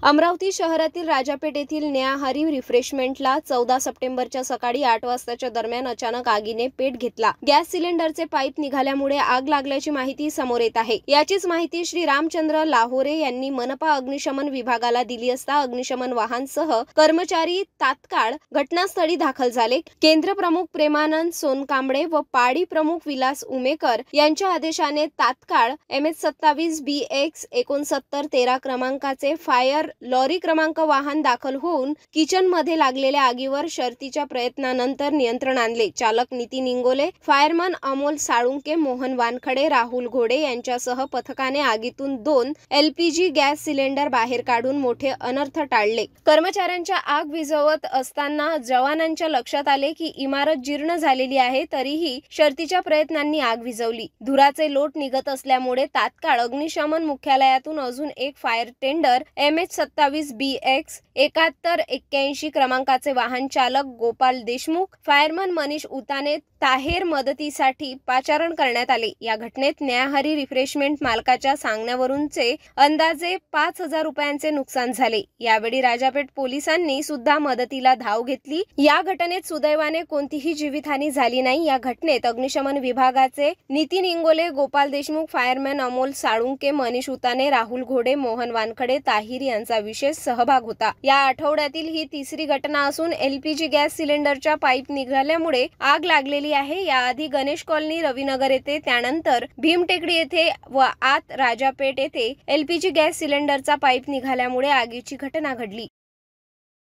अमरावती शहरातील राजापेठ येथील न्याहारी रिफ्रेशमेंटला 14 सप्टेंबरच्या सकाळी 8 वाजताच्या दरम्यान अचानक आगीने पेट घेतला। गॅस सिलेंडरचे पाईप निघाल्यामुळे आग लागल्याची माहिती समोर येत आहे। याचीच माहिती श्री रामचंद्र लाहोरे यांनी मनपा अग्निशमन विभागाला दिली असता अग्निशमन वाहनसह कर्मचारी तात्काळ घटनास्थळी दाखल झाले। केंद्र प्रमुख प्रेमानंद सोनकांबळे व पाडी प्रमुख विलास उमेकर यांच्या आदेशाने तात्काळ MH27BX 69 13 क्रमांकाचे फायर लॉरी क्रमांक वाहन दाखल होऊन किचन मध्ये लागलेल्या आगीवर शर्थीच्या प्रयत्नानंतर नियंत्रण आणले। चालक नितीन इंगोले, फायरमन अमोल साळुंके, मोहन वानखडे, राहुल घोडे यांच्यासह पथकाने आगीतून 2 LPG गॅस सिलेंडर बाहेर काढून मोठे अनर्थ टाळले। कर्मचाऱ्यांच्या आग विझवत असताना जवानांच्या लक्षात आले की इमारत जीर्ण झालेली आहे, तरीही शर्थीच्या प्रयत्नांनी आग विझवली। धुराचे लोट निघत असल्यामुळे तात्काळ अग्निशमन मुख्यालयातून अजून एक फायर टेंडर MH27BX 7181 क्रमांकाचे वाहन चालक गोपाल देशमुख, फायरमन मनीष उताने ताहेर मदतीसाठी पाचारण करण्यात आले। या घटनेत न्याहारी रिफ्रेशमेंट मालकाच्या सांगण्यावरूनचे अंदाजे 5000 रुपयांचे नुकसान झाले। यावेळी राजापेठ पोलिसांनी सुद्धा मदतीला धाव घेतली। या घटनेत सुदैवाने कोणतीही जीवितहानी झाली नाही। या घटनेत अग्निशमन विभागाचे नितीन इंगोले, गोपाल देशमुख, फायरमॅन अमोल साळुंके, मनीष उताने, राहुल घोडे, मोहन वानखडे, ताहिर यांचा विशेष सहभाग होता। या आठवड्यातील ही तिसरी घटना असून LPG गॅस सिलेंडरच्या पाईप निघाल्यामुळे आग लागलेली आहे। याआधी गणेश कॉलनी, रविनगर येथे, त्यानंतर भीमटेकडी येथे व आत राजापेठ येथे LPG गॅस सिलेंडरचा पाईप निघाल्यामुळे आगीची घटना घडली।